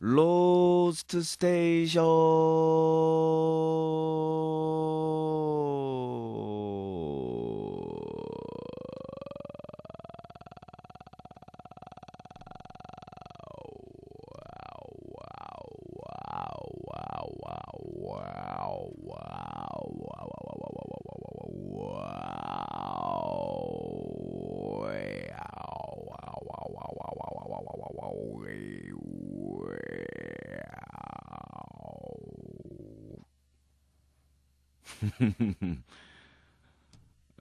로스트 스테이션.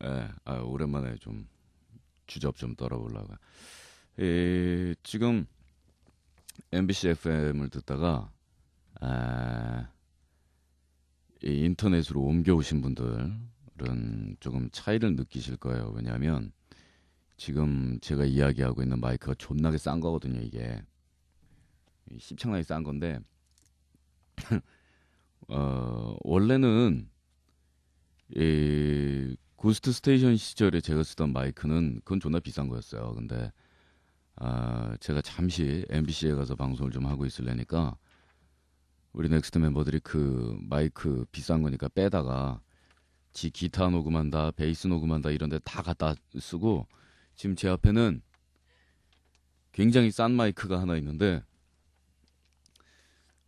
예, 오랜만에 좀 주접 좀 떨어보려고. 지금 MBC FM을 듣다가 이 인터넷으로 옮겨오신 분들은 조금 차이를 느끼실 거예요. 왜냐하면 지금 제가 이야기하고 있는 마이크가 존나게 싼 거거든요. 이게 십창나게 싼 건데 원래는 이 고스트 스테이션 시절에 제가 쓰던 마이크는 그건 존나 비싼 거였어요. 근데 제가 잠시 MBC에 가서 방송을 좀 하고 있으려니까 우리 넥스트 멤버들이 그 마이크 비싼 거니까 빼다가 지 기타 녹음한다, 베이스 녹음한다 이런 데 다 갖다 쓰고 지금 제 앞에는 굉장히 싼 마이크가 하나 있는데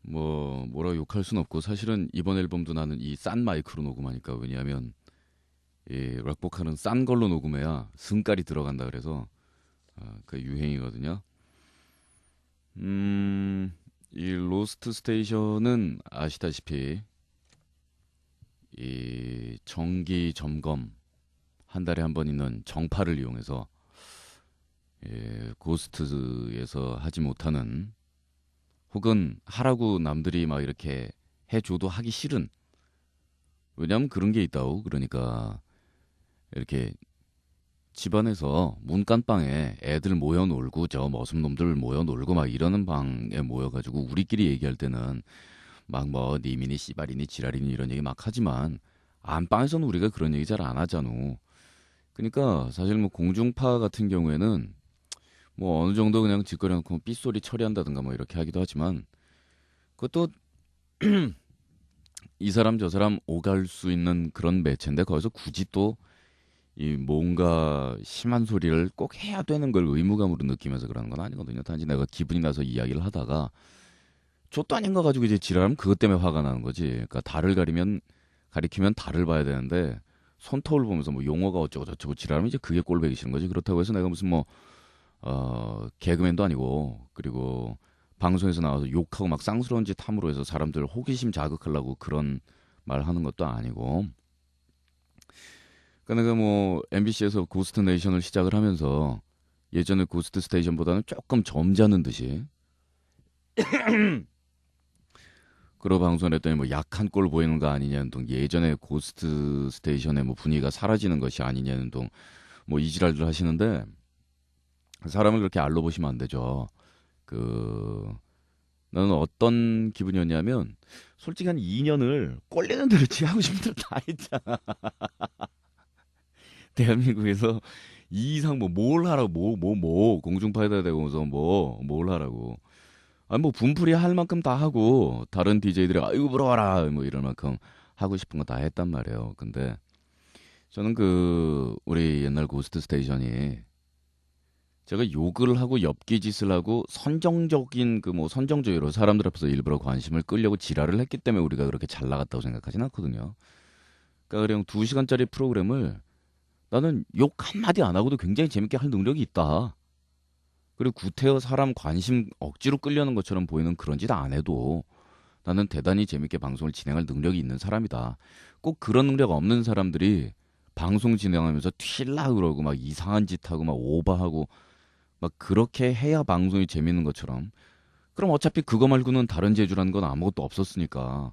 뭐라 욕할 순 없고 사실은 이번 앨범도 나는 이 싼 마이크로 녹음하니까 왜냐하면 이 락보카는 싼 걸로 녹음해야 승깔이 들어간다 그래서 그 유행이거든요. 이 로스트 스테이션은 아시다시피 이 정기 점검 한 달에 한 번 있는 정파를 이용해서 고스트에서 하지 못하는 혹은 하라고 남들이 막 이렇게 해줘도 하기 싫은 왜냐면 그런 게 있다고 그러니까 이렇게 집안에서 문간방에 애들 모여 놀고 저 머슴놈들 모여 놀고 막 이러는 방에 모여가지고 우리끼리 얘기할 때는 막 뭐 니미니 씨발이니 지랄이니 이런 얘기 막 하지만 안방에서는 우리가 그런 얘기 잘 안 하잖아. 그러니까 사실 뭐 공중파 같은 경우에는 뭐 어느 정도 그냥 짓거리 놓고 삐소리 처리한다든가 뭐 이렇게 하기도 하지만 그것도 이 사람 저 사람 오갈 수 있는 그런 매체인데 거기서 굳이 또 이 뭔가 심한 소리를 꼭 해야 되는 걸 의무감으로 느끼면서 그러는 건 아니거든요. 단지 내가 기분이 나서 이야기를 하다가 족도 아닌 거 가지고 이제 지랄하면 그것 때문에 화가 나는 거지. 그러니까 달을 가리키면 달을 봐야 되는데 손톱을 보면서 뭐 용어가 어쩌고 저쩌고 지랄하면 이제 그게 꼴보기 싫은 거지. 그렇다고 해서 내가 무슨 뭐 개그맨도 아니고 그리고 방송에서 나와서 욕하고 막 쌍스러운 짓 함으로 해서 사람들 호기심 자극하려고 그런 말 하는 것도 아니고 그러니까 내가 뭐 MBC에서 고스트 네이션을 시작을 하면서 예전에 고스트 스테이션보다는 조금 점잖은 듯이 그런 방송을 했더니 뭐 약한 꼴 보이는 거 아니냐는 둥 예전에 고스트 스테이션의 뭐 분위기가 사라지는 것이 아니냐는 둥 뭐 이지랄들 하시는데 사람을 그렇게 알로 보시면 안 되죠. 그 나는 어떤 기분이었냐면 솔직히 한 2년을 꼴리는 대로 지하고 싶은 대로 다 했잖아. 대한민국에서 이 이상 뭐 뭘 하라고 공중파에다 대고서 뭐 뭘 하라고 아니 뭐 분풀이 할 만큼 다 하고 다른 DJ들이 아이고 부러워라 뭐 이럴 만큼 하고 싶은 거 다 했단 말이에요. 근데 저는 그 우리 옛날 고스트 스테이션이 제가 욕을 하고 엽기짓을 하고 선정적인 그 뭐 선정적으로 사람들 앞에서 일부러 관심을 끌려고 지랄을 했기 때문에 우리가 그렇게 잘 나갔다고 생각하진 않거든요. 그러니까 그냥 2시간짜리 프로그램을 나는 욕 한마디 안 하고도 굉장히 재밌게 할 능력이 있다. 그리고 구태여 사람 관심 억지로 끌려는 것처럼 보이는 그런 짓 안 해도 나는 대단히 재밌게 방송을 진행할 능력이 있는 사람이다. 꼭 그런 능력 없는 사람들이 방송 진행하면서 튈라 그러고 막 이상한 짓 하고 막 오버하고 막 그렇게 해야 방송이 재밌는 것처럼 그럼 어차피 그거 말고는 다른 재주라는 건 아무것도 없었으니까.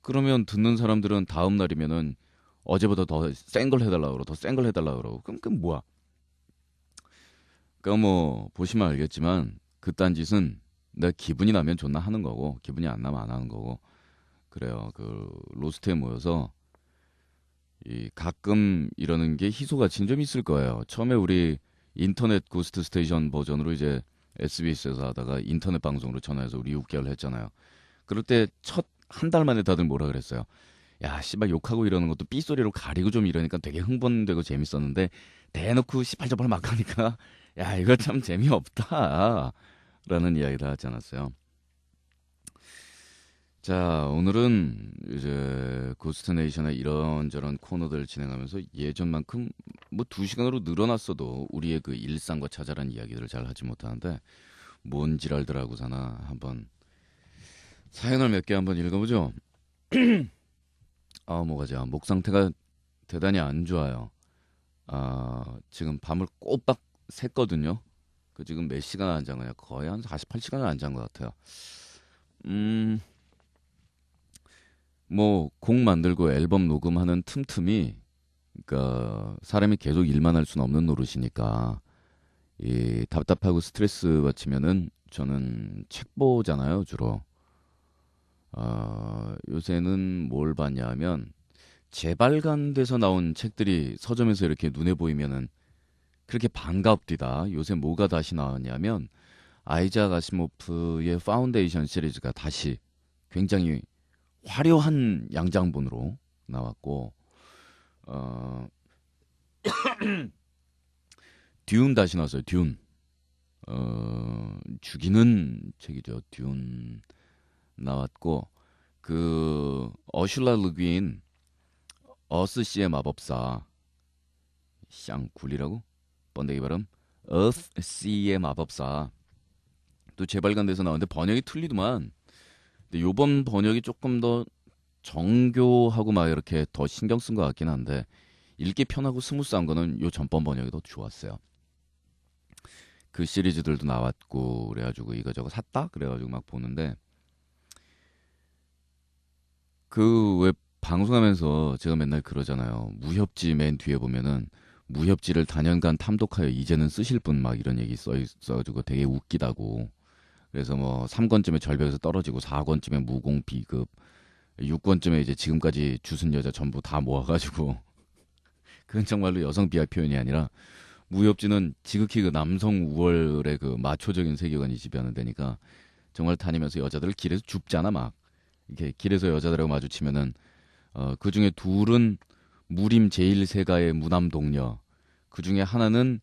그러면 듣는 사람들은 다음 날이면은 어제보다 더 센 걸 해달라 그러고 더 센 걸 해달라 그러고 그럼 뭐야? 그러니까 뭐 보시면 알겠지만 그딴 짓은 내 기분이 나면 존나 하는 거고 기분이 안 나면 안 하는 거고 그래요. 그 로스트에 모여서 이 가끔 이러는 게 희소같이 좀 있을 거예요. 처음에 우리 인터넷 고스트 스테이션 버전으로 이제 SBS에서 하다가 인터넷 방송으로 전화해서 우리 6개월 했잖아요. 그럴 때 첫 한 달 만에 다들 뭐라 그랬어요? 야, 씨발 욕하고 이러는 것도 삐소리로 가리고 좀 이러니까 되게 흥분되고 재밌었는데 대놓고 시팔저팔 막 하니까 야, 이거 참 재미없다. 라는 이야기를 하지 않았어요. 자, 오늘은 이제 고스트네이션의 이런저런 코너들 진행하면서 예전만큼 뭐 2시간으로 늘어났어도 우리의 그 일상과 자잘한 이야기들을 잘 하지 못하는데 뭔 지랄들 하고 사나 한번 사연을 몇 개 한번 읽어보죠. 아, 뭐가지? 목 상태가 대단히 안 좋아요. 지금 밤을 꼬박 샜거든요. 그 지금 몇 시간 안 잔 거냐? 거의 한 48시간을 안 잔 것 같아요. 음, 뭐 곡 만들고 앨범 녹음하는 틈틈이 그러니까 사람이 계속 일만 할 수는 없는 노릇이니까 이 답답하고 스트레스 받치면은 저는 책 보잖아요, 주로. 요새는 뭘 봤냐면 재발간돼서 나온 책들이 서점에서 이렇게 눈에 보이면은 그렇게 반갑디다. 요새 뭐가 다시 나왔냐면 아이작 아시모프의 파운데이션 시리즈가 다시 굉장히 화려한 양장본으로 나왔고 어, 듄 다시 나왔어요. 듄. 죽이는 책이죠. 듄 나왔고 그 어슐라 르귄 어스시의 마법사 샹굴리라고 번데기 발음 어스시의 마법사 또 재발간돼서 나왔는데 번역이 틀리더만. 근데 요번 번역이 조금 더 정교하고 막 이렇게 더 신경 쓴 것 같긴 한데 읽기 편하고 스무스한 거는 요 전번 번역이 더 좋았어요. 그 시리즈들도 나왔고 그래가지고 이거저거 샀다 그래가지고 막 보는데 그 왜 방송하면서 제가 맨날 그러잖아요. 무협지 맨 뒤에 보면은 무협지를 단연간 탐독하여 이제는 쓰실 분 막 이런 얘기 써 있어가지고 되게 웃기다고. 그래서 뭐 3권쯤에 절벽에서 떨어지고 4권쯤에 무공 비급 6권쯤에 이제 지금까지 주순 여자 전부 다 모아가지고 그건 정말로 여성 비하 표현이 아니라 무협지는 지극히 그 남성 우월의 그 마초적인 세계관이 지배하는 데니까 정말 다니면서 여자들을 길에서 줍잖아 막 이렇게 길에서 여자들하고 마주치면은 그 중에 둘은 무림 제1세가의 무남 동료 그 중에 하나는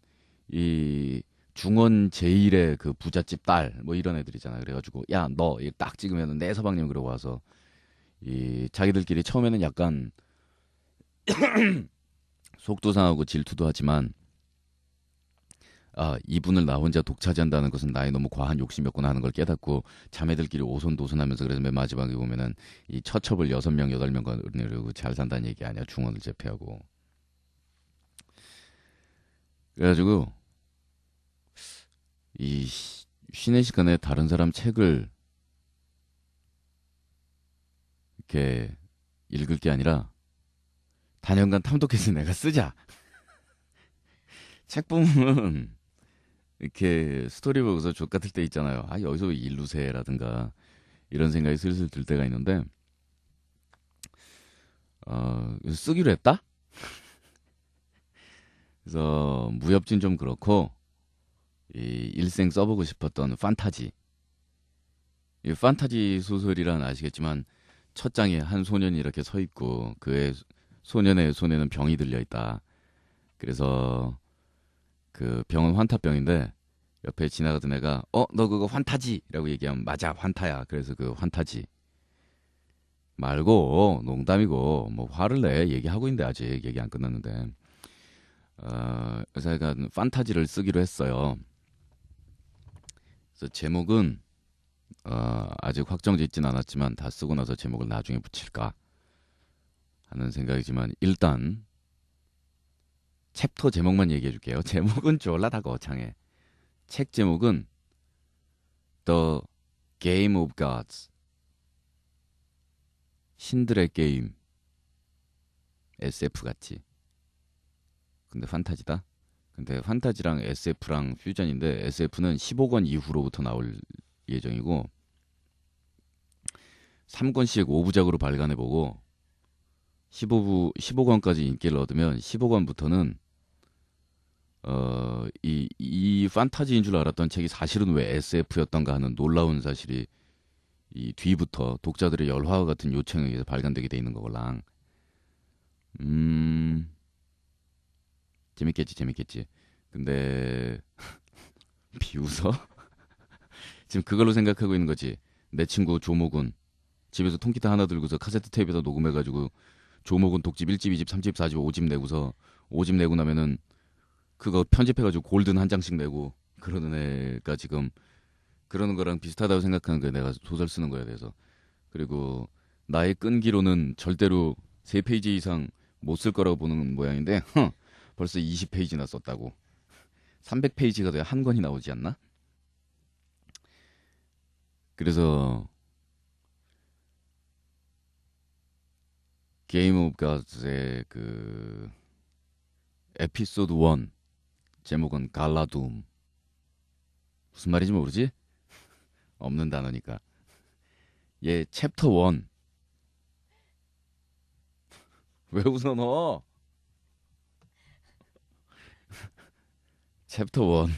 이 중원 제1의 그 부잣집 딸 뭐 이런 애들이잖아. 그래가지고 야 너 딱 찍으면은 내 서방님 그러고 와서 이 자기들끼리 처음에는 약간 속도 상하고 질투도 하지만 이분을 나 혼자 독차지한다는 것은 나의 너무 과한 욕심이었구나 하는 걸 깨닫고 자매들끼리 오손도손하면서 그래서 맨 마지막에 보면은 이 처첩을 6명 8명과 이러고 잘 산다는 얘기 아니야. 중원을 제패하고. 그래가지고 이 쉬는 시간에 다른 사람 책을 이렇게 읽을 게 아니라 단연간 탐독해서 내가 쓰자. 책 보면 이렇게 스토리 보고서 족 같을 때 있잖아요. 여기서 왜 일루세라든가 이런 생각이 슬슬 들 때가 있는데 그래서 쓰기로 했다. 그래서 무협진 좀 그렇고 이 일생 써보고 싶었던 판타지. 이 판타지 소설이란 아시겠지만 첫 장에 한 소년이 이렇게 서 있고 그의 소년의 손에는 병이 들려 있다. 그래서 그 병은 환타병인데 옆에 지나가던 애가 너 그거 환타지라고 얘기하면 맞아 환타야. 그래서 그 환타지 말고 농담이고 뭐 화를 내 얘기하고 있는데 아직 얘기 안 끝났는데 그래서 약간 판타지를 쓰기로 했어요. 그래서 제목은 아직 확정짓진 않았지만 다 쓰고 나서 제목을 나중에 붙일까 하는 생각이지만 일단 챕터 제목만 얘기해 줄게요. 제목은 졸라 다 거창해. 책 제목은 The Game of Gods. 신들의 게임. SF 같지. 근데 판타지다. 근데 판타지랑 SF랑 퓨전인데 SF는 15권 이후로부터 나올 예정이고 3권씩 5부작으로 발간해보고 15권까지 인기를 얻으면 15권부터는 이 판타지인 줄 알았던 책이 사실은 왜 SF였던가 하는 놀라운 사실이 이 뒤부터 독자들의 열화와 같은 요청에 의해서 발간되게 돼 있는 거걸랑. 음, 재밌겠지. 근데 비웃어? 지금 그걸로 생각하고 있는 거지. 내 친구 조모군 집에서 통기타 하나 들고서 카세트 테이프에다 녹음해가지고 조모군 독집 1집, 2집, 3집, 4집, 5집 내고서 5집 내고 나면은 그거 편집해가지고 골든 한 장씩 내고 그러는 애가 지금 그러는 거랑 비슷하다고 생각하는 거야. 내가 소설 쓰는 거에 대해서. 그리고 나의 끈기로는 절대로 3페이지 이상 못 쓸 거라고 보는 모양인데 벌써 20페이지나 썼다고. 300페이지가 돼야 한 권이 나오지 않나? 그래서 게임 오브 가즈의 그 에피소드 1 제목은 갈라둠. 무슨 말인지 모르지? 없는 단어니까. 얘 챕터 1. 왜 웃어 너? 챕터 1.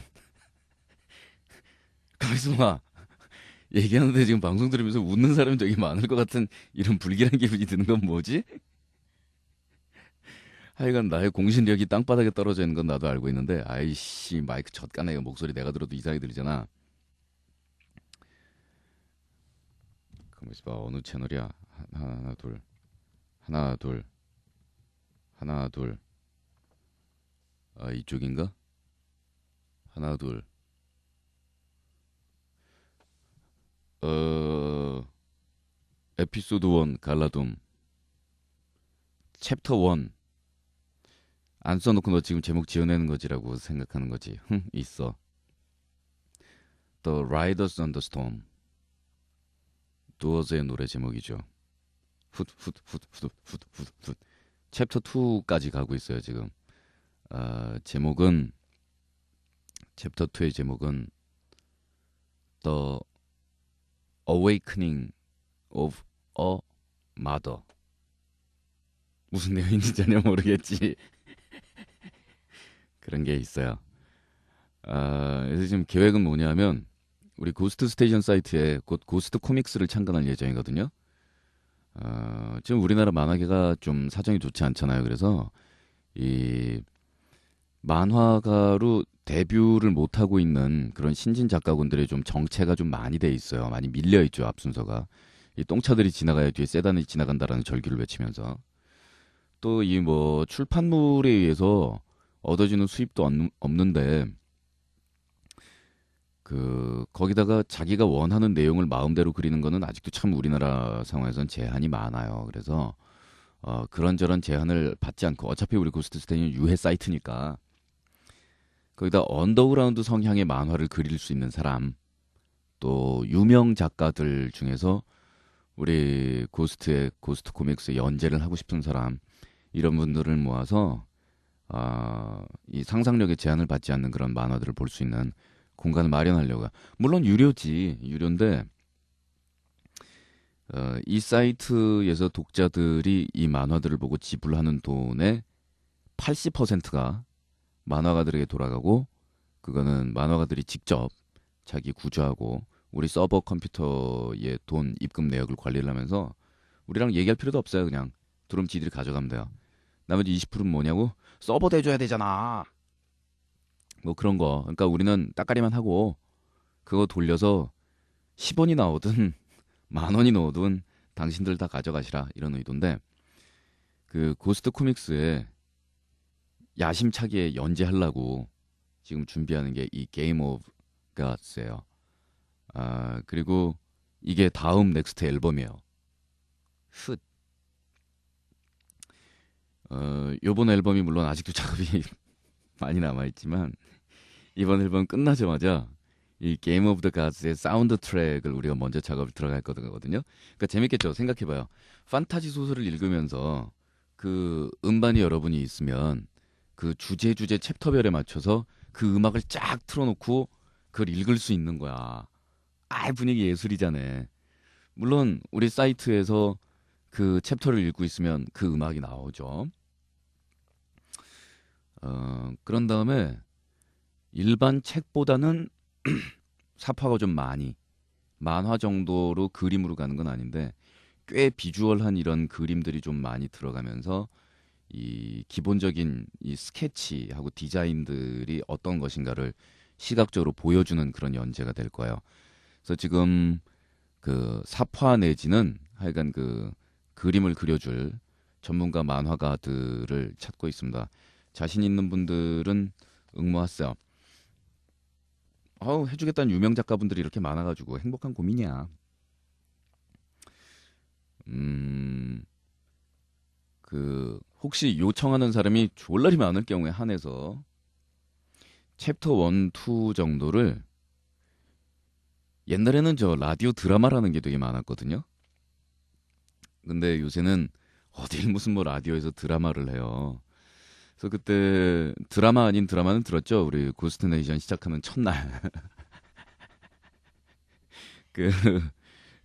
가만있어 봐. 얘기하는데 지금 방송 들으면서 웃는 사람이 되게 많을 것 같은 이런 불길한 기분이 드는 건 뭐지? 하여간 나의 공신력이 땅바닥에 떨어져 있는 건 나도 알고 있는데 아이씨 마이크 젖가네. 목소리 내가 들어도 이상하게 들리잖아. 가만있어 봐. 어느 채널이야? 하나 둘 하나 둘 하나 둘. 아 이쪽인가? 하나 둘. 어 에피소드 1 갈라둠 챕터 1. 안 써놓고 너 지금 제목 지어내는 거지라고 생각하는 거지. 있어. The Riders on the Storm. 두어즈의 노래 제목이죠. 훗훗훗훗훗훗훗. 챕터 2까지 가고 있어요 지금. 제목은 챕터 2의 제목은 The Awakening of a Mother. 무슨 내용인지 전혀 모르겠지. 그런 게 있어요. 그래서 지금 계획은 뭐냐면 우리 고스트 스테이션 사이트에 곧 고스트 코믹스를 창간할 예정이거든요. 지금 우리나라 만화계가 좀 사정이 좋지 않잖아요. 그래서 이 만화가로 데뷔를 못하고 있는 그런 신진 작가분들의 좀 정체가 좀 많이 돼 있어요. 많이 밀려 있죠, 앞순서가. 이 똥차들이 지나가야 뒤에 세단이 지나간다라는 절규를 외치면서 또 이 뭐 출판물에 의해서 얻어지는 수입도 없는데 그 거기다가 자기가 원하는 내용을 마음대로 그리는 거는 아직도 참 우리나라 상황에선 제한이 많아요. 그래서 그런저런 제한을 받지 않고 어차피 우리 고스트 스테이는 유해 사이트니까 거기다 언더그라운드 성향의 만화를 그릴 수 있는 사람 또 유명 작가들 중에서 우리 고스트 코믹스에 연재를 하고 싶은 사람 이런 분들을 모아서 이 상상력의 제한을 받지 않는 그런 만화들을 볼 수 있는 공간을 마련하려고요. 물론 유료지. 유료인데 이 사이트에서 독자들이 이 만화들을 보고 지불하는 돈의 80%가 만화가들에게 돌아가고 그거는 만화가들이 직접 자기 구조하고 우리 서버 컴퓨터에 돈 입금 내역을 관리를 하면서 우리랑 얘기할 필요도 없어요. 그냥 두름 지들이 가져가면 돼요. 나머지 20%는 뭐냐고? 서버 대줘야 되잖아. 뭐 그런 거. 그러니까 우리는 따까리만 하고 그거 돌려서 10원이 나오든 만 원이 나오든 당신들 다 가져가시라 이런 의도인데 그 고스트 코믹스에 야심차게 연재하려고 지금 준비하는 게 이 게임 오브 갓스예요. 그리고 이게 다음 넥스트 앨범이에요. 훗. 요번 앨범이 물론 아직도 작업이 많이 남아있지만 이번 앨범 끝나자마자 이 게임 오브 더 가스의 사운드 트랙을 우리가 먼저 작업을 들어갈 거거든요. 그러니까 재밌겠죠. 생각해봐요. 판타지 소설을 읽으면서 그 음반이 여러분이 있으면 그 주제 챕터별에 맞춰서 그 음악을 쫙 틀어놓고 그걸 읽을 수 있는 거야. 아, 분위기 예술이잖아. 물론 우리 사이트에서 그 챕터를 읽고 있으면 그 음악이 나오죠. 그런 다음에 일반 책보다는 사파가 좀 많이 만화 정도로 그림으로 가는 건 아닌데 꽤 비주얼한 이런 그림들이 좀 많이 들어가면서 이 기본적인 이 스케치하고 디자인들이 어떤 것인가를 시각적으로 보여주는 그런 연재가 될 거예요. 그래서 지금 그 사파 내지는 하여간 그 그림을 그려줄 전문가 만화가들을 찾고 있습니다. 자신 있는 분들은 응모하세요. 해주겠다는 유명 작가분들이 이렇게 많아가지고 행복한 고민이야. 음, 그 혹시 요청하는 사람이 졸라리 많을 경우에 한해서 챕터 1, 2 정도를 옛날에는 저 라디오 드라마라는 게 되게 많았거든요. 근데 요새는 어딜 무슨 뭐 라디오에서 드라마를 해요. 그래서 그때 드라마 아닌 드라마는 들었죠. 우리 고스트네이션 시작하는 첫날 그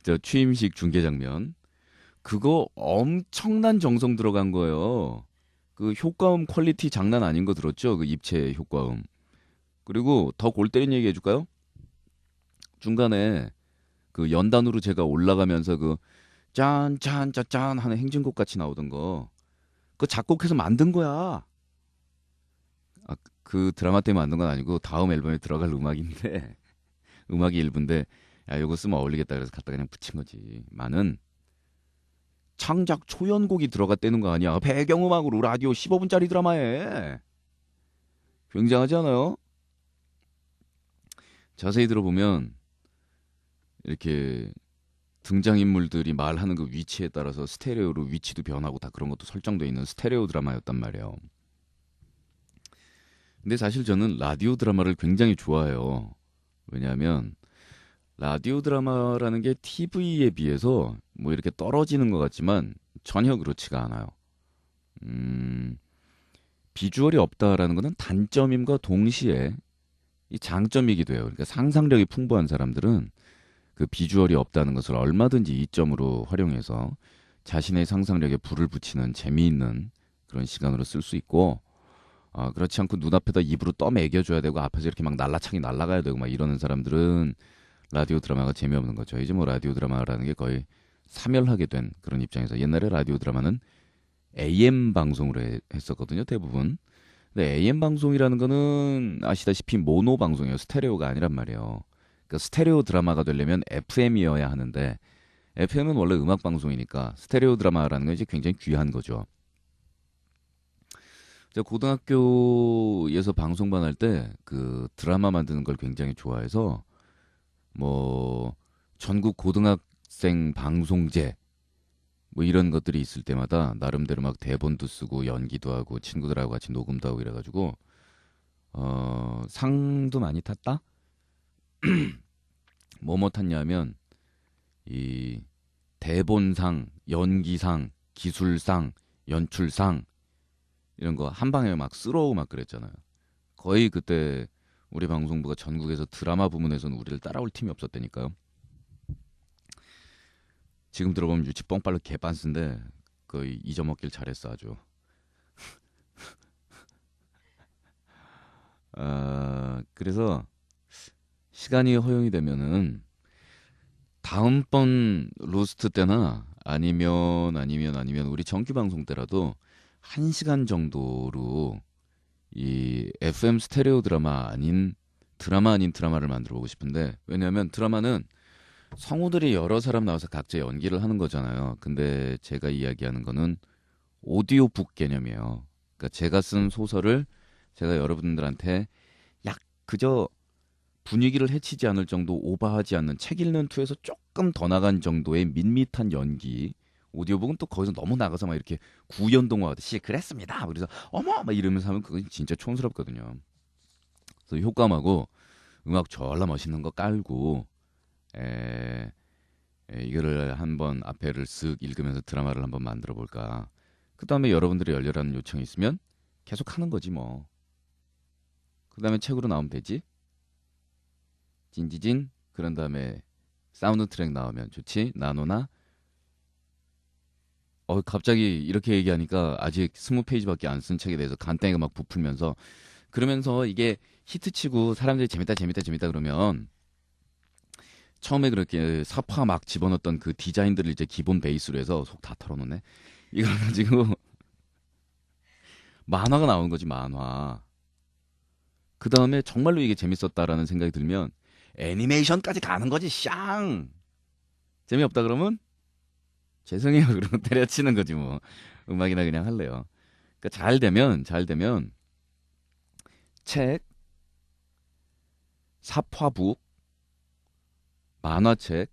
저 취임식 중계 장면 그거 엄청난 정성 들어간 거예요. 그 효과음 퀄리티 장난 아닌 거 들었죠? 그 입체 효과음. 그리고 더 골 때린 얘기 해줄까요? 중간에 그 연단으로 제가 올라가면서 그 짠, 짠, 짠, 짠 하는 행진곡 같이 나오던 거. 그거 작곡해서 만든 거야. 아, 그 드라마 때문에 만든 건 아니고 다음 앨범에 들어갈 음악인데 음악이 일부인데 야, 이거 쓰면 어울리겠다 그래서 갖다 그냥 붙인 거지. 많은 창작 초연곡이 들어갔다는 거 아니야. 배경음악으로 라디오 15분짜리 드라마에. 굉장하지 않아요? 자세히 들어보면 이렇게 등장인물들이 말하는 그 위치에 따라서 스테레오로 위치도 변하고 다 그런 것도 설정되어 있는 스테레오 드라마였단 말이에요. 근데 사실 저는 라디오 드라마를 굉장히 좋아해요. 왜냐하면 라디오 드라마라는 게 TV에 비해서 뭐 이렇게 떨어지는 것 같지만 전혀 그렇지가 않아요. 음, 비주얼이 없다라는 것은 단점임과 동시에 이 장점이기도 해요. 그러니까 상상력이 풍부한 사람들은 그 비주얼이 없다는 것을 얼마든지 이점으로 활용해서 자신의 상상력에 불을 붙이는 재미있는 그런 시간으로 쓸 수 있고 그렇지 않고 눈앞에다 입으로 떠먹여줘야 되고 앞에서 이렇게 막 날라차기 날아가야 되고 막 이러는 사람들은 라디오 드라마가 재미없는 거죠. 이제 뭐 라디오 드라마라는 게 거의 사멸하게 된 그런 입장에서 옛날에 라디오 드라마는 AM 방송으로 했었거든요. 대부분. 근데 AM 방송이라는 거는 아시다시피 모노 방송이에요. 스테레오가 아니란 말이에요. 그러니까 스테레오 드라마가 되려면 FM이어야 하는데 FM은 원래 음악 방송이니까 스테레오 드라마라는 건 이제 굉장히 귀한 거죠. 제가 고등학교에서 방송반 할 때 그 드라마 만드는 걸 굉장히 좋아해서 뭐 전국 고등학생 방송제 뭐 이런 것들이 있을 때마다 나름대로 막 대본도 쓰고 연기도 하고 친구들하고 같이 녹음도 하고 이래가지고 상도 많이 탔다? 뭐뭐 탔냐면 이 대본상, 연기상, 기술상, 연출상 이런 거 한 방에 막 쓸어오고 막 그랬잖아요. 거의 그때 우리 방송부가 전국에서 드라마 부문에서는 우리를 따라올 팀이 없었다니까요. 지금 들어보면 유치 뻥빨로 개빤스인데 거의 잊어먹길 잘했어 아주. 그래서 시간이 허용이 되면은 다음번 로스트 때나 아니면 우리 정규 방송 때라도 1시간 정도로 이 FM 스테레오 드라마 아닌 드라마를 만들어 보고 싶은데 왜냐하면 드라마는 성우들이 여러 사람 나와서 각자 연기를 하는 거잖아요. 근데 제가 이야기하는 거는 오디오북 개념이에요. 그러니까 제가 쓴 소설을 제가 여러분들한테 약 그저 분위기를 해치지 않을 정도 오버하지 않는 책 읽는 투에서 조금 더 나간 정도의 밋밋한 연기. 오디오북은 또 거기서 너무 나가서 막 이렇게 구연동화 하듯이 그랬습니다. 그래서 어머 막 이러면서 하면 그건 진짜 촌스럽거든요. 그래서 효과음하고 음악 졸라 멋있는 거 깔고 이거를 한번 앞에를 쓱 읽으면서 드라마를 한번 만들어 볼까. 그 다음에 여러분들의 열렬한 요청이 있으면 계속 하는 거지 뭐. 그 다음에 책으로 나오면 되지. 진지진. 그런 다음에 사운드 트랙 나오면 좋지. 나노나. 갑자기 이렇게 얘기하니까 아직 20페이지밖에 안 쓴 책에 대해서 간단하게 막 부풀면서 그러면서 이게 히트치고 사람들이 재밌다 재밌다 재밌다 그러면 처음에 그렇게 사파 막 집어넣었던 그 디자인들을 이제 기본 베이스로 해서 속 다 털어놓네. 이걸 가지고 만화가 나오는 거지 만화. 그 다음에 정말로 이게 재밌었다라는 생각이 들면 애니메이션까지 가는 거지 샹. 재미없다 그러면 죄송해요 그러면 때려치는 거지 뭐. 음악이나 그냥 할래요. 그러니까 잘 되면 책, 사파북, 만화책,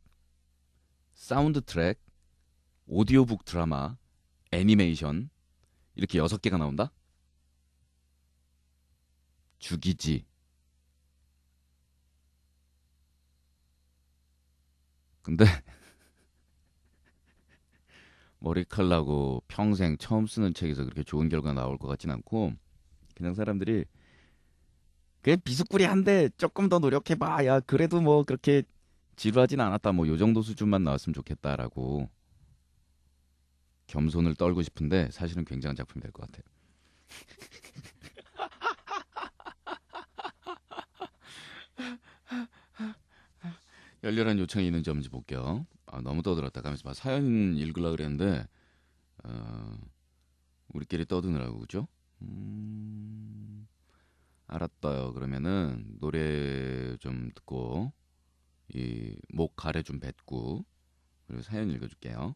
사운드 트랙, 오디오북 드라마, 애니메이션 이렇게 6개가 나온다? 죽이지. 근데 머리칼라고 평생 처음 쓰는 책에서 그렇게 좋은 결과 나올 것 같진 않고 그냥 사람들이 그냥 비스꾸리한데 조금 더 노력해봐. 야 그래도 뭐 그렇게 지루하진 않았다. 뭐 요 정도 수준만 나왔으면 좋겠다라고 겸손을 떨고 싶은데 사실은 굉장한 작품이 될 것 같아요. 열렬한 요청이 있는지 없는지 볼게요. 너무 떠들었다. 가면서 막 사연 읽으려고 그랬는데 우리끼리 떠드느라고 그죠? 알았어요. 그러면은 노래 좀 듣고 이 목 가래 좀 뱉고 그리고 사연 읽어줄게요.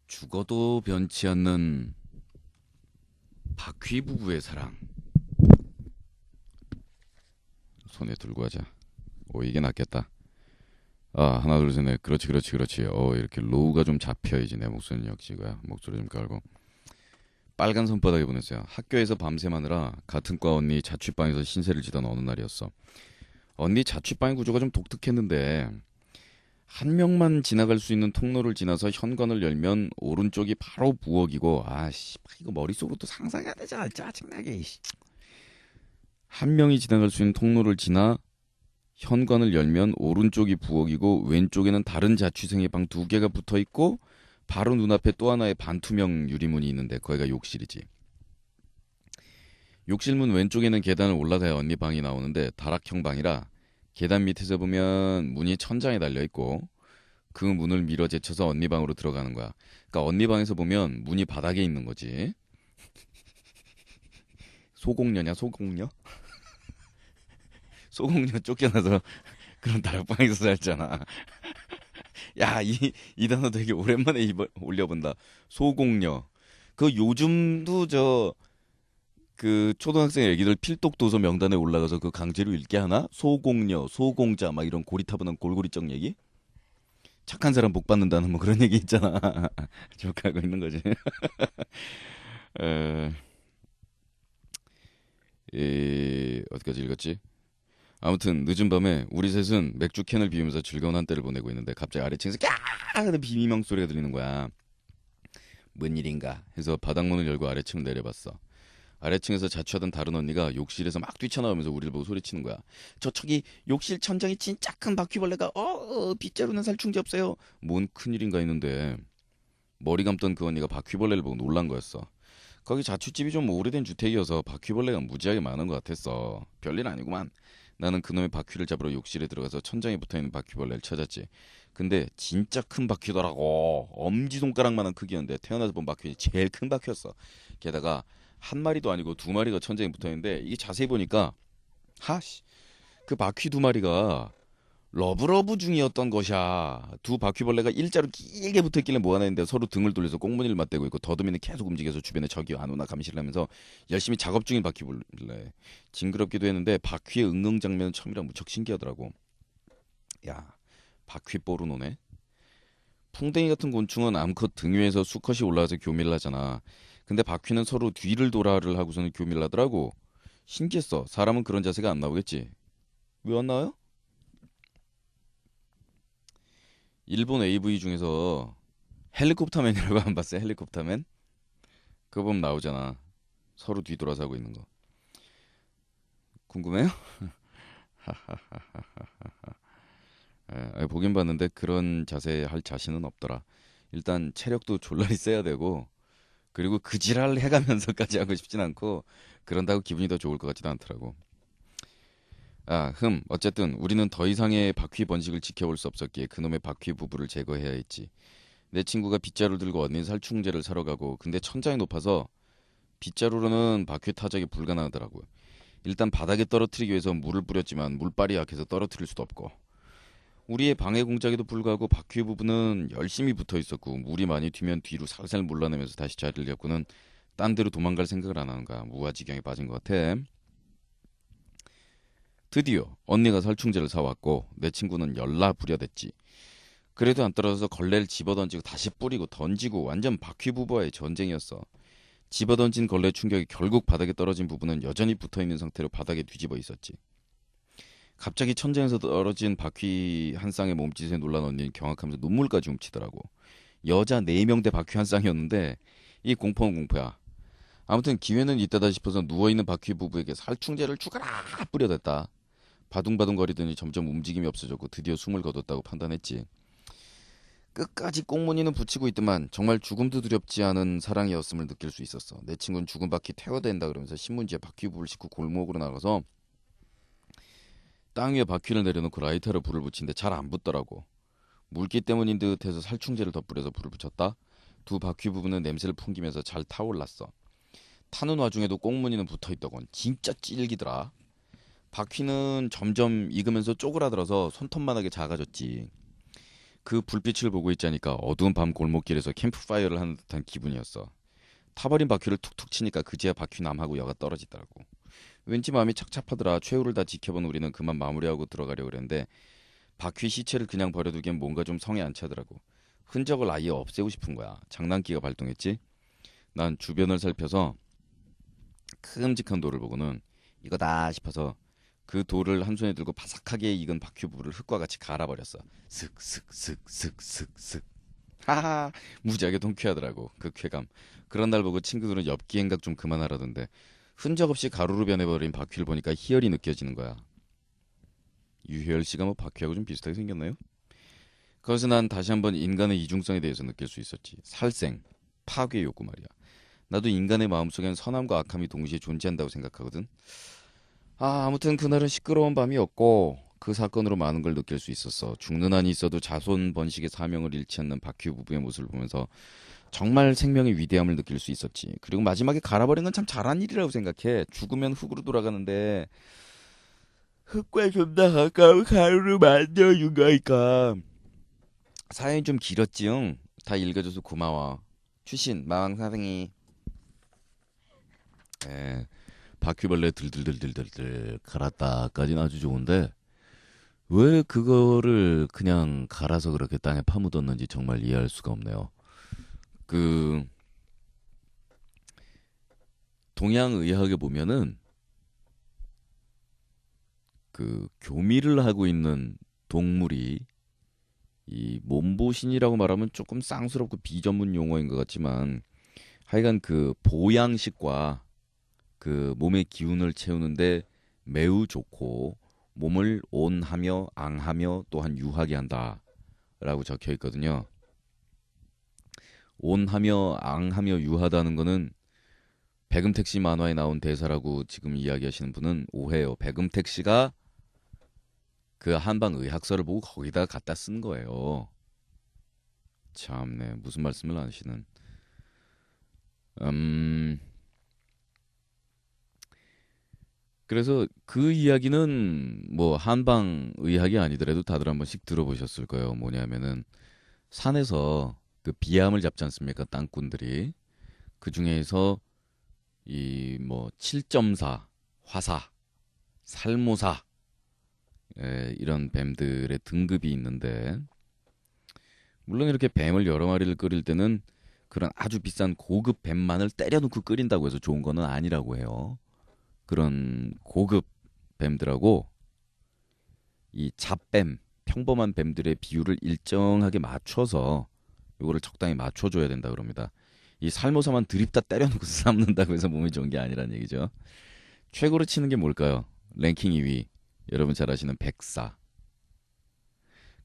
죽어도 변치 않는 바퀴 부부의 사랑. 손에 들고 하자. 이게 낫겠다. 하나 둘 셋 넷. 그렇지. 이렇게 로우가 좀 잡혀야지. 내 목소리는 역시 거야. 목소리 좀 깔고. 빨간 손바닥에 보냈어요. 학교에서 밤샘하느라 같은 과 언니 자취방에서 신세를 지던 어느 날이었어. 언니 자취방의 구조가 좀 독특했는데 한 명만 지나갈 수 있는 통로를 지나서 현관을 열면 오른쪽이 바로 부엌이고, 이거 머릿속으로 또 상상해야 되잖아. 짜증나게. 한 명이 지나갈 수 있는 통로를 지나 현관을 열면 오른쪽이 부엌이고 왼쪽에는 다른 자취생의 방 2개가 붙어있고 바로 눈앞에 또 하나의 반투명 유리문이 있는데 거기가 욕실이지. 욕실문 왼쪽에는 계단을 올라가야 언니 방이 나오는데 다락형 방이라 계단 밑에서 보면 문이 천장에 달려있고 그 문을 밀어 제쳐서 언니 방으로 들어가는 거야. 그러니까 언니 방에서 보면 문이 바닥에 있는 거지. 소공녀냐 소공녀? 소공녀 쫓겨나서 그런 다락방에서 살잖아. 야, 이 단어 되게 오랜만에 올려본다. 소공녀. 그 요즘도 그 초등학생 애기들 필독 도서 명단에 올라가서 그 강제로 읽게 하나? 소공녀, 소공자 막 이런 고리타분한 골고리적 얘기? 착한 사람 복 받는다는 뭐 그런 얘기 있잖아. 기억하고 있는 거지. 어디까지 읽었지? 아무튼 늦은 밤에 우리 셋은 맥주 캔을 비우면서 즐거운 한때를 보내고 있는데 갑자기 아래층에서 까 하는 비명 소리가 들리는 거야. 뭔 일인가 해서 바닥문을 열고 아래층을 내려봤어. 아래층에서 자취하던 다른 언니가 욕실에서 막 뛰쳐나오면서 우리를 보고 소리치는 거야. 저기 욕실 천장에 진짜 큰 바퀴벌레가 빗자루는 살충제 없어요. 뭔 큰일인가 했는데 머리 감던 그 언니가 바퀴벌레를 보고 놀란 거였어. 거기 자취집이 좀 오래된 주택이어서 바퀴벌레가 무지하게 많은 것 같았어. 별일 아니구만. 나는 그놈의 바퀴를 잡으러 욕실에 들어가서 천장에 붙어있는 바퀴벌레를 찾았지. 근데 진짜 큰 바퀴더라고. 엄지손가락만한 크기였는데 태어나서 본 바퀴 제일 큰 바퀴였어. 게다가 한 마리도 아니고 2마리가 천장에 붙어있는데 이게 자세히 보니까 그 바퀴 2마리가 러브러브 중이었던 것이야. 두 바퀴벌레가 일자로 길게 붙어있길래 뭐하나 했는데 서로 등을 돌려서 꽁무니를 맞대고 있고 더듬이는 계속 움직여서 주변에 적이 안 오나 감시를 하면서 열심히 작업 중인 바퀴벌레. 징그럽기도 했는데 바퀴의 응응 장면은 처음이라 무척 신기하더라고. 야, 바퀴 뽀르노네. 풍뎅이 같은 곤충은 암컷 등 위에서 수컷이 올라와서 교미를 하잖아. 근데 바퀴는 서로 뒤를 돌아를 하고서는 교미를 하더라고. 신기했어. 사람은 그런 자세가 안 나오겠지. 왜 안 나와요? 일본 AV 중에서 헬리콥터맨이라고 안 봤어요? 헬리콥터맨? 그거 보면 나오잖아. 서로 뒤돌아서 하고 있는 거. 궁금해요? 보긴 봤는데 그런 자세 할 자신은 없더라. 일단 체력도 졸라리 세야 되고 그리고 그 지랄을 해가면서까지 하고 싶진 않고 그런다고 기분이 더 좋을 것 같지도 않더라고. 어쨌든 우리는 더 이상의 바퀴 번식을 지켜볼 수 없었기에 그놈의 바퀴 부부를 제거해야 했지. 내 친구가 빗자루 들고 언니 살충제를 사러 가고 근데 천장이 높아서 빗자루로는 바퀴 타작이 불가능하더라고요. 일단 바닥에 떨어뜨리기 위해서 물을 뿌렸지만 물발이 약해서 떨어뜨릴 수도 없고, 우리의 방해 공작에도 불구하고 바퀴 부분은 열심히 붙어 있었고, 물이 많이 튀면 뒤로 살살 물러내면서 다시 자리를 잡고는 딴 데로 도망갈 생각을 안 하는 거야. 무아지경에 빠진 것 같아. 드디어 언니가 살충제를 사왔고 내 친구는 열나 부려댔지. 그래도 안 떨어져서 걸레를 집어던지고 다시 뿌리고 던지고 완전 바퀴부부와의 전쟁이었어. 집어던진 걸레 충격이 결국 바닥에 떨어진 부분은 여전히 붙어있는 상태로 바닥에 뒤집어 있었지. 갑자기 천장에서 떨어진 바퀴 한 쌍의 몸짓에 놀란 언니는 경악하면서 눈물까지 훔치더라고. 여자 4명대 바퀴 한 쌍이었는데 이 공포는 공포야. 아무튼 기회는 있다다 싶어서 누워있는 바퀴 부부에게 살충제를 죽어라 뿌려댔다. 바둥바둥 거리더니 점점 움직임이 없어졌고 드디어 숨을 거뒀다고 판단했지. 끝까지 꽁무니는 붙이고 있더만 정말 죽음도 두렵지 않은 사랑이었음을 느낄 수 있었어. 내 친구는 죽은 바퀴 태워댄다 그러면서 신문지에 바퀴 부부를 싣고 골목으로 나가서 땅 위에 바퀴를 내려놓고 라이터로 불을 붙이는데 잘 안 붙더라고. 물기 때문인 듯 해서 살충제를 더 뿌려서 불을 붙였다. 두 바퀴 부분은 냄새를 풍기면서 잘 타올랐어. 타는 와중에도 꽁무니는 붙어있더군. 진짜 찔기더라. 바퀴는 점점 익으면서 쪼그라들어서 손톱만하게 작아졌지. 그 불빛을 보고 있자니까 어두운 밤 골목길에서 캠프파이어를 하는 듯한 기분이었어. 타버린 바퀴를 툭툭 치니까 그제야 바퀴 남하고 여가 떨어지더라고. 왠지 마음이 착잡하더라. 최후를 다 지켜본 우리는 그만 마무리하고 들어가려고 그랬는데 바퀴 시체를 그냥 버려두기엔 뭔가 좀 성에 안 차더라고. 흔적을 아예 없애고 싶은 거야. 장난기가 발동했지. 난 주변을 살펴서 큼직한 돌을 보고는 이거다 싶어서 그 돌을 한 손에 들고 바삭하게 익은 바퀴부를 흙과 같이 갈아버렸어. 슥슥슥슥슥슥. 하하, 무지하게 통쾌하더라고 그 쾌감. 그런 날 보고 친구들은 엽기 행각 좀 그만하라던데 흔적 없이 가루로 변해버린 바퀴를 보니까 희열이 느껴지는 거야. 유희열 씨가 뭐 바퀴하고 좀 비슷하게 생겼나요? 그래서 난 다시 한번 인간의 이중성에 대해서 느낄 수 있었지. 살생, 파괴 욕구 말이야. 나도 인간의 마음속엔 선함과 악함이 동시에 존재한다고 생각하거든. 아무튼 그날은 시끄러운 밤이었고 그 사건으로 많은 걸 느낄 수 있었어. 죽는 한이 있어도 자손 번식의 사명을 잃지 않는 바퀴 부부의 모습을 보면서 정말 생명의 위대함을 느낄 수 있었지. 그리고 마지막에 갈아버린 건 참 잘한 일이라고 생각해. 죽으면 흙으로 돌아가는데 흙과 좀 더 가까운 가루로 만들어준 거니까. 사연이 좀 길었지, 응? 다 읽어줘서 고마워. 추신, 마왕사생이. 에, 바퀴벌레 들들들들들들 갈았다까지는 아주 좋은데 왜 그거를 그냥 갈아서 그렇게 땅에 파묻었는지 정말 이해할 수가 없네요. 그 동양 의학에 보면은 그 교미를 하고 있는 동물이 이 몸보신이라고 말하면 조금 쌍스럽고 비전문 용어인 것 같지만 하여간 그 보양식과 그 몸의 기운을 채우는데 매우 좋고 몸을 온하며 앙하며 또한 유하게 한다라고 적혀 있거든요. 온하며 앙하며 유하다는 거는 백음택 시 만화에 나온 대사라고 지금 이야기하시는 분은 오해요. 백음택 씨가 그 한방 의학서를 보고 거기다 갖다 쓴 거예요. 참네, 무슨 말씀을 하시는. 음 그래서 그 이야기는 뭐 한방 의학이 아니더라도 다들 한 번씩 들어보셨을 거예요. 뭐냐면은 산에서 그 비암을 잡지 않습니까? 땅꾼들이. 그 중에서 이 뭐 7.4, 화사, 살모사, 이런 뱀들의 등급이 있는데 물론 이렇게 뱀을 여러 마리를 끓일 때는 그런 아주 비싼 고급 뱀만을 때려놓고 끓인다고 해서 좋은 거는 아니라고 해요. 그런 고급 뱀들하고 이 잡뱀, 평범한 뱀들의 비율을 일정하게 맞춰서 요거를 적당히 맞춰줘야 된다 그럽니다. 이 살모사만 드립다 때려놓고 삶는다고 해서 몸에 좋은 게 아니란 얘기죠. 최고로 치는 게 뭘까요? 랭킹 2위. 여러분 잘 아시는 백사.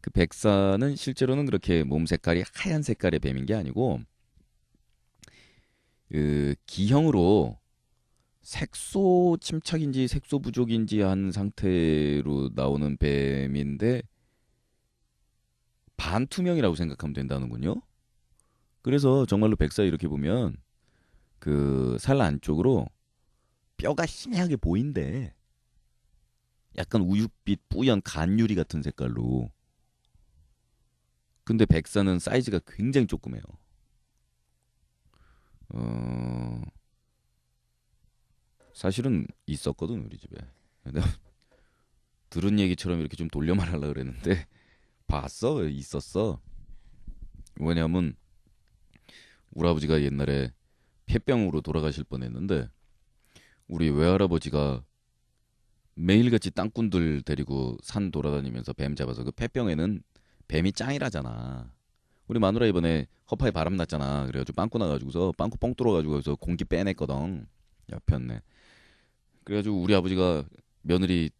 그 백사는 실제로는 그렇게 몸 색깔이 하얀 색깔의 뱀인 게 아니고 그 기형으로 색소 침착인지 색소 부족인지 한 상태로 나오는 뱀인데 반투명이라고 생각하면 된다는군요. 그래서 정말로 백사 이렇게 보면 그 살 안쪽으로 뼈가 희미하게 보인대. 약간 우윳빛 뿌연 간유리 같은 색깔로. 근데 백사는 사이즈가 굉장히 조그매요. 어, 사실은 있었거든 우리 집에. 내가 들은 얘기처럼 이렇게 좀 돌려 말하려고 그랬는데 봤어, 있었어. 왜냐면 우리 아버지가 옛날에 폐병으로 돌아가실 뻔했는데 우리 외할아버지가 매일같이 땅꾼들 데리고 산 돌아다니면서 뱀 잡아서 그 폐병에는 뱀이 짱이라잖아. 우리 마누라 이번에 허파에 바람 났잖아. 그래가지고 빵꾸 나가지고서 빵꾸 뻥 뚫어가지고 그래서 공기 빼냈거든. 옆편네. 그래가지고 우리 아버지가 며느리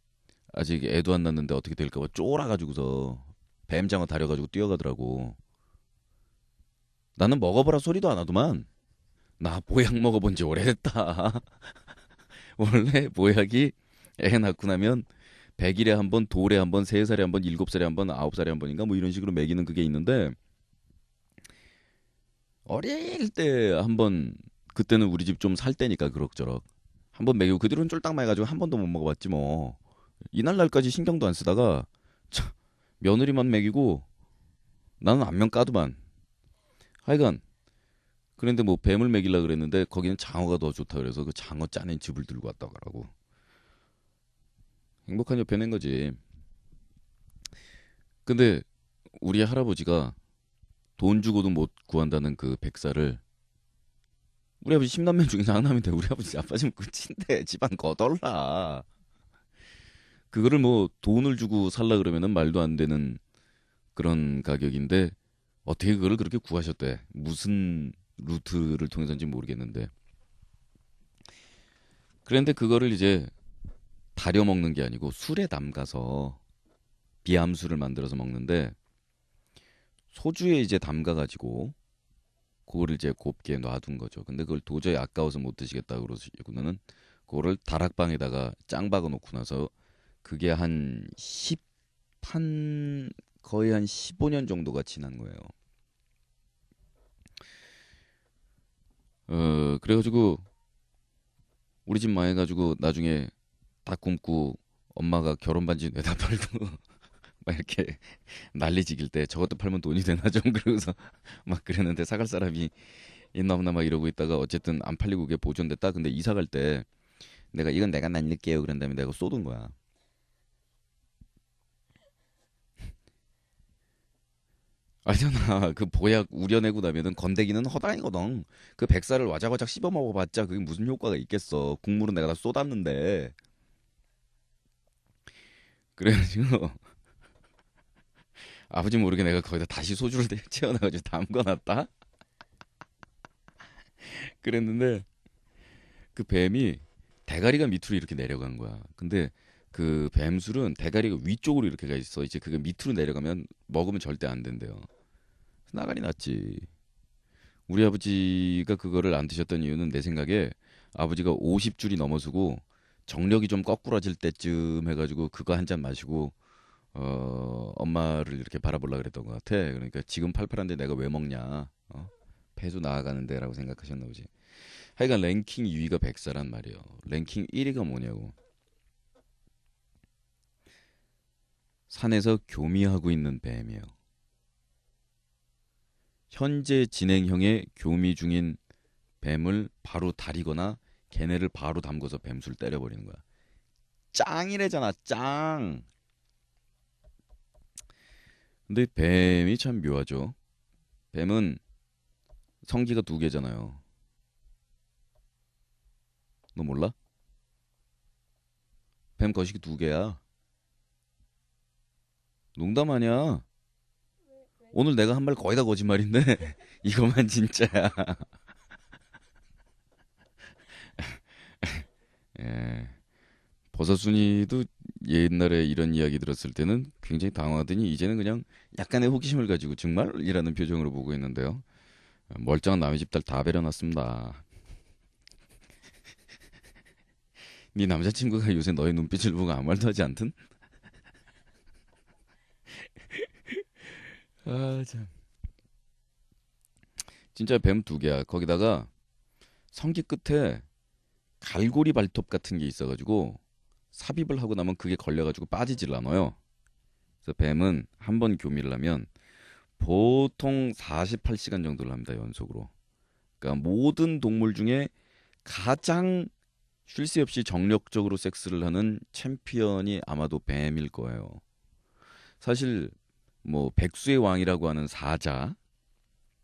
아직 애도 안 낳는데 어떻게 될까봐 쫄아가지고서 뱀장어 다려가지고 뛰어가더라고. 나는 먹어보라 소리도 안 하더만. 나 보약 먹어본 지 오래됐다. 원래 보약이 애 낳고 나면 100일에 한 번, 돌에 한 번, 3살에 한 번, 7살에 한 번, 9살에 한 번인가 뭐 이런 식으로 먹이는 그게 있는데 어릴 때 한 번 그때는 우리 집 좀 살 때니까 그럭저럭 한 번 먹이고 그 뒤로는 쫄딱 말가지고 한 번도 못 먹어봤지 뭐. 이날 날까지 신경도 안 쓰다가 참, 며느리만 먹이고 나는 안면 까도만. 하여간 그런데 뭐 뱀을 먹이려 그랬는데 거기는 장어가 더 좋다 그래서 그 장어 짜낸 즙을 들고 왔다 가라고. 행복한 옆에 낸 거지. 근데 우리 할아버지가 돈 주고도 못 구한다는 그 백사를 우리 아버지 10남매 중에 장남인데 우리 아버지 아빠지면 끝인데 집안 거덜나. 그거를 뭐 돈을 주고 살라 그러면은 말도 안 되는 그런 가격인데 어떻게 그거를 그렇게 구하셨대. 무슨 루트를 통해서인지 모르겠는데. 그런데 그거를 이제 다려 먹는 게 아니고 술에 담가서 비암술을 만들어서 먹는데 소주에 이제 담가가지고 그거를 이제 곱게 놔둔 거죠. 근데 그걸 도저히 아까워서 못 드시겠다 그러시고는 그거를 다락방에다가 짱 박아 놓고 나서 그게 한 10, 한 거의 한 15년 정도가 지난 거예요. 그래가지고 우리 집 망해가지고 나중에 다 굶고 엄마가 결혼 반지 내다 팔고 막 이렇게 난리 지길 때 저것도 팔면 돈이 되나 좀 그러고서 막 그랬는데 사갈 사람이 있나 없나 막 이러고 있다가 어쨌든 안 팔리고 그게 보존됐다. 근데 이사 갈 때 내가 이건 내가 날릴게요 그런 다음에 내가 쏟은 거야. 알잖아. 그 보약 우려내고 나면은 건더기는 허당이거든. 그 백살을 와작와작 씹어 먹어봤자 그게 무슨 효과가 있겠어. 국물은 내가 다 쏟았는데. 그래가지고 아버지 모르게 내가 거기다 다시 소주를 채워놔가지고 담궈놨다. 그랬는데 그 뱀이 대가리가 밑으로 이렇게 내려간 거야. 근데 그 뱀술은 대가리가 위쪽으로 이렇게 가 있어. 이제 그게 밑으로 내려가면 먹으면 절대 안 된대요. 나가리 났지. 우리 아버지가 그거를 안 드셨던 이유는 내 생각에 아버지가 50줄이 넘어서고 정력이 좀 거꾸라질 때쯤 해가지고 그거 한 잔 마시고 엄마를 이렇게 바라보려 그랬던 것 같아. 그러니까 지금 팔팔한데 내가 왜 먹냐? 폐수 나아가는데라고 생각하셨나 보지. 하여간 랭킹 2위가 백사란 말이에요. 랭킹 1위가 뭐냐고. 산에서 교미하고 있는 뱀이에요. 현재 진행형의 교미 중인 뱀을 바로 다리거나 걔네를 바로 담궈서 뱀술 때려버리는 거야. 짱이래잖아, 짱. 근데 뱀이 참 묘하죠. 뱀은 성기가 두 개잖아요. 너 몰라? 뱀 거식이 두 개야. 농담 아니야. 오늘 내가 한 말 거의 다 거짓말인데 이거만 진짜야. 예. 버섯순이도 옛날에 이런 이야기 들었을 때는 굉장히 당황하더니 이제는 그냥 약간의 호기심을 가지고 정말이라는 표정으로 보고 있는데요. 멀쩡한 남의 집 딸 다 베려놨습니다. 네 남자친구가 요새 너의 눈빛을 보고 아무 말도 하지 않든? 아 참. 진짜 뱀 두 개야. 거기다가 성기 끝에 갈고리 발톱 같은 게 있어가지고 삽입을 하고 나면 그게 걸려가지고 빠지질 않아요. 그래서 뱀은 한 번 교미를 하면 보통 48시간 정도를 합니다, 연속으로. 그러니까 모든 동물 중에 가장 쉴 새 없이 정력적으로 섹스를 하는 챔피언이 아마도 뱀일 거예요. 사실 뭐 백수의 왕이라고 하는 사자,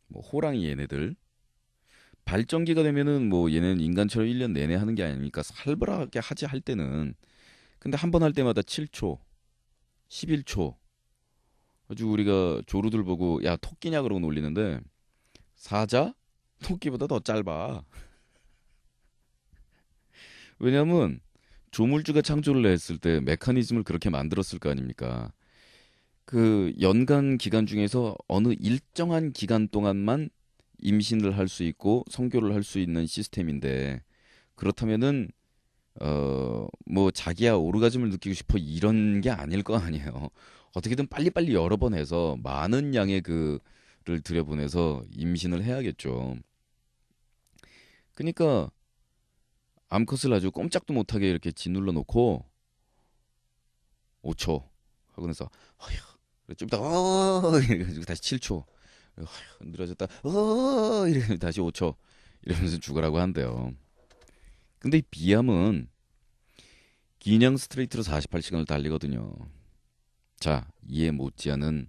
뭐 호랑이 얘네들 발정기가 되면은 뭐 얘네는 인간처럼 1년 내내 하는 게 아니니까 살벌하게 하지 할 때는 근데 한 번 할 때마다 7초, 11초 아주 우리가 조루들 보고 야 토끼냐 그러고 놀리는데 사자 토끼보다 더 짧아. 왜냐하면 조물주가 창조를 했을 때 메커니즘을 그렇게 만들었을 거 아닙니까? 그 연간 기간 중에서 어느 일정한 기간 동안만 임신을 할 수 있고 성교를 할 수 있는 시스템인데 그렇다면은 뭐 자기야 오르가즘을 느끼고 싶어 이런 게 아닐 거 아니에요. 어떻게든 빨리빨리 여러 번 해서 많은 양의 그를 들여보내서 임신을 해야겠죠. 그러니까 암컷을 아주 꼼짝도 못하게 이렇게 짓눌러 놓고 5초 하고 나서 어휴 좀 이따 이래가지고 다시 7초 늘어졌다 이래 다시 5초 이러면서 죽으라고 한대요. 근데 이 비암은 기냥 스트레이트로 48시간을 달리거든요. 자, 이에 못지않은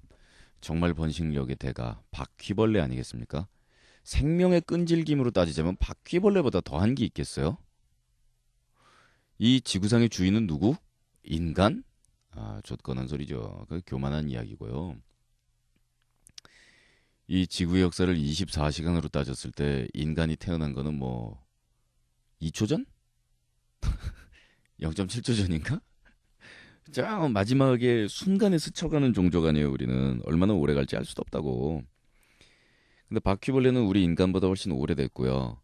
정말 번식력의 대가 바퀴벌레 아니겠습니까? 생명의 끈질김으로 따지자면 바퀴벌레보다 더한 게 있겠어요? 이 지구상의 주인은 누구? 인간? 아, 좆거는 소리죠. 그 교만한 이야기고요. 이 지구의 역사를 24시간으로 따졌을 때 인간이 태어난 거는 뭐 2초 전? 0.7초 전인가? 자, 마지막에 순간에 스쳐가는 종족 아니에요, 우리는. 얼마나 오래 갈지 알 수도 없다고. 근데 바퀴벌레는 우리 인간보다 훨씬 오래됐고요.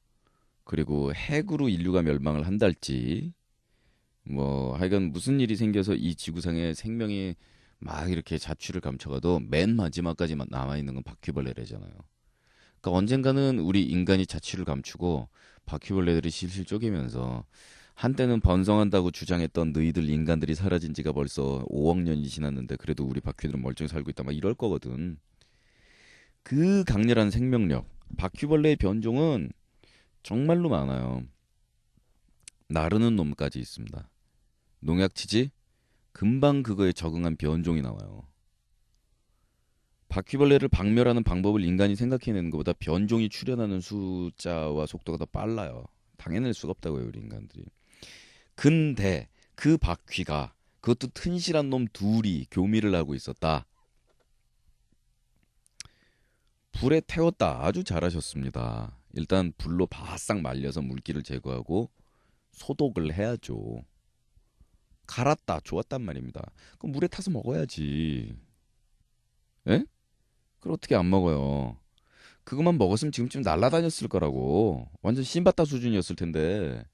그리고 핵으로 인류가 멸망을 한달지, 뭐, 하여간 무슨 일이 생겨서 이 지구상에 생명이 막 이렇게 자취를 감춰가도 맨 마지막까지 남아있는 건 바퀴벌레래잖아요. 그러니까 언젠가는 우리 인간이 자취를 감추고 바퀴벌레들이 실실 쪼개면서 한때는 번성한다고 주장했던 너희들 인간들이 사라진 지가 벌써 5억 년이 지났는데 그래도 우리 바퀴들은 멀쩡히 살고 있다 막 이럴 거거든. 그 강렬한 생명력, 바퀴벌레의 변종은 정말로 많아요. 나르는 놈까지 있습니다. 농약 치지? 금방 그거에 적응한 변종이 나와요. 바퀴벌레를 박멸하는 방법을 인간이 생각해내는 것보다 변종이 출현하는 숫자와 속도가 더 빨라요. 당해낼 수가 없다고요, 우리 인간들이. 근데 그 바퀴가 그것도 튼실한 놈 둘이 교미를 하고 있었다. 불에 태웠다. 아주 잘하셨습니다. 일단 불로 바싹 말려서 물기를 제거하고 소독을 해야죠. 갈았다. 좋았단 말입니다. 그럼 물에 타서 먹어야지. 에? 그걸 어떻게 안 먹어요? 그것만 먹었으면 지금쯤 날아다녔을 거라고. 완전 신바타 수준이었을 텐데.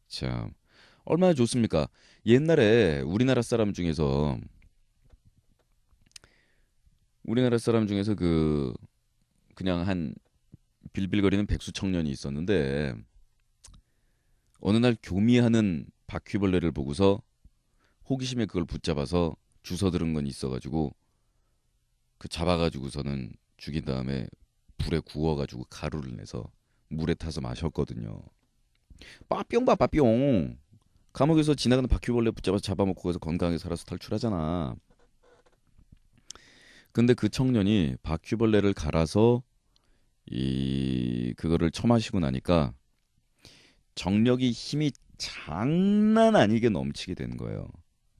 참. 얼마나 좋습니까? 옛날에 우리나라 사람 중에서 그냥 한 빌빌거리는 백수 청년이 있었는데 어느 날 교미하는 바퀴벌레를 보고서 호기심에 그걸 붙잡아서 주워 들은 건 있어가지고 그 잡아가지고서는 죽인 다음에 불에 구워가지고 가루를 내서 물에 타서 마셨거든요. 빠뿅 봐 빠뿅. 감옥에서 지나가는 바퀴벌레 붙잡아서 잡아먹고 그래서 건강하게 살아서 탈출하잖아. 근데 그 청년이 바퀴벌레를 갈아서 이 그거를 처마시고 나니까 정력이 힘이 장난 아니게 넘치게 되는 거예요.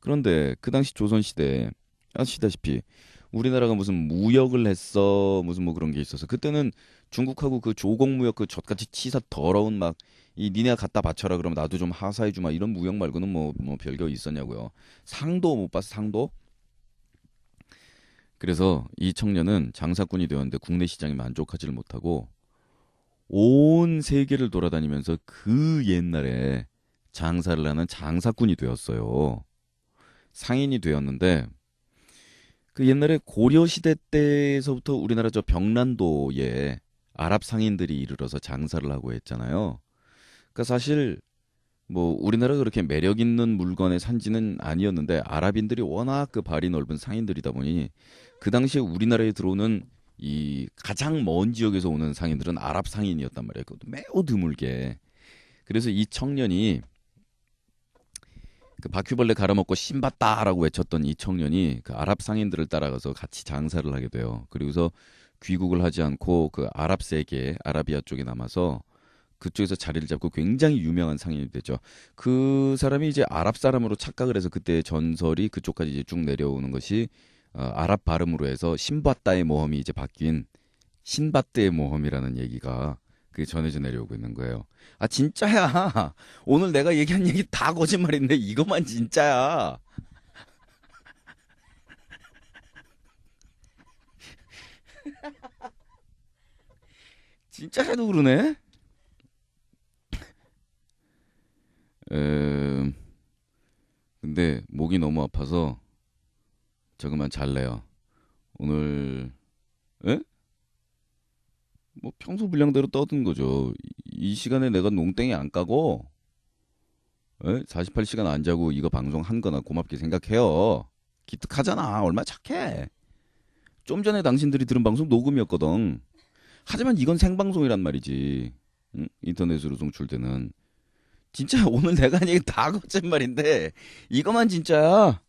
그런데 그 당시 조선 시대에 아시다시피 우리나라가 무슨 무역을 했어 무슨 뭐 그런 게 있어서 그때는 중국하고 그 조공무역 그 젖같이 치사 더러운 막 이 니네가 갖다 바쳐라 그러면 나도 좀 하사해 주마 이런 무역 말고는 뭐 별거 있었냐고요. 상도 못 봤어 상도. 그래서 이 청년은 장사꾼이 되었는데 국내 시장에 만족하지를 못하고 온 세계를 돌아다니면서 그 옛날에 장사를 하는 장사꾼이 되었어요. 상인이 되었는데 그 옛날에 고려 시대 때에서부터 우리나라 저 병란도에 아랍 상인들이 이르러서 장사를 하고 했잖아요. 그러니까 사실 뭐 우리나라가 그렇게 매력 있는 물건의 산지는 아니었는데 아랍인들이 워낙 그 발이 넓은 상인들이다 보니 그 당시에 우리나라에 들어오는 이 가장 먼 지역에서 오는 상인들은 아랍 상인이었단 말이에요. 그것도 매우 드물게. 그래서 이 청년이 그 바퀴벌레 갈아먹고 신봤다라고 외쳤던 이 청년이 그 아랍 상인들을 따라가서 같이 장사를 하게 돼요. 그리고서 귀국을 하지 않고 그 아랍 세계, 아라비아 쪽에 남아서 그쪽에서 자리를 잡고 굉장히 유명한 상인이 되죠. 그 사람이 이제 아랍 사람으로 착각을 해서 그때 전설이 그쪽까지 이제 쭉 내려오는 것이 아랍 발음으로 해서 신바따의 모험이 이제 바뀐 신바트의 모험이라는 얘기가 그게 전해져 내려오고 있는 거예요. 아 진짜야. 오늘 내가 얘기한 얘기 다 거짓말인데 이것만 진짜야. 진짜라도 그러네. 음, 근데 목이 너무 아파서 조금만 잘래요. 오늘 에? 뭐 평소 분량대로 떠든 거죠. 이 시간에 내가 농땡이 안 까고 48시간 안 자고 이거 방송한 거나 고맙게 생각해요. 기특하잖아. 얼마나 착해. 좀 전에 당신들이 들은 방송 녹음이었거든. 하지만 이건 생방송이란 말이지. 응? 인터넷으로 송출되는. 진짜 오늘 내가 한 얘기 다 거짓말인데 이거만 진짜야.